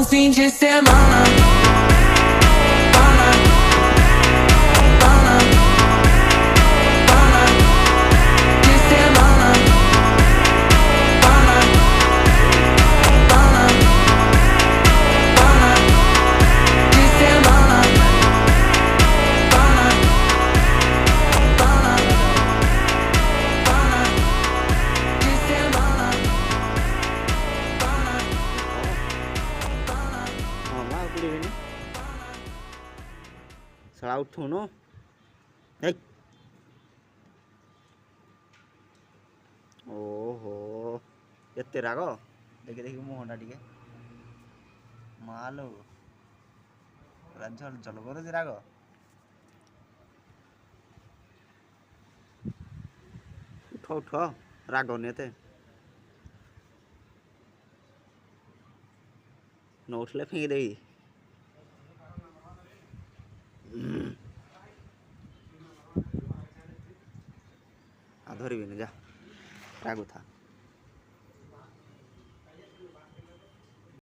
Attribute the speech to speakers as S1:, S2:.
S1: fim de semana. Bana, bana, bana, de semana. Bana, bana, bana, de semana. Bana, bana, bana, de semana.
S2: Mama aku di sini. Salah utuh Hei. ଓହୋ ଏତେ ରାଗ ଦେଖି ଦେଖି ମୁହଁଟା ଟିକେ ମାଲୋ ପୁରା ଝଲ ଝଲ କରୁଛି ରାଗ। ଉଠ ଉଠ ରାଗନି ଏତେ ନ ଉଠିଲେ ଫିଙ୍ଗି ଦେବି। ଆଉ ଧରିବିନି ଯା ରାଗୁଥା।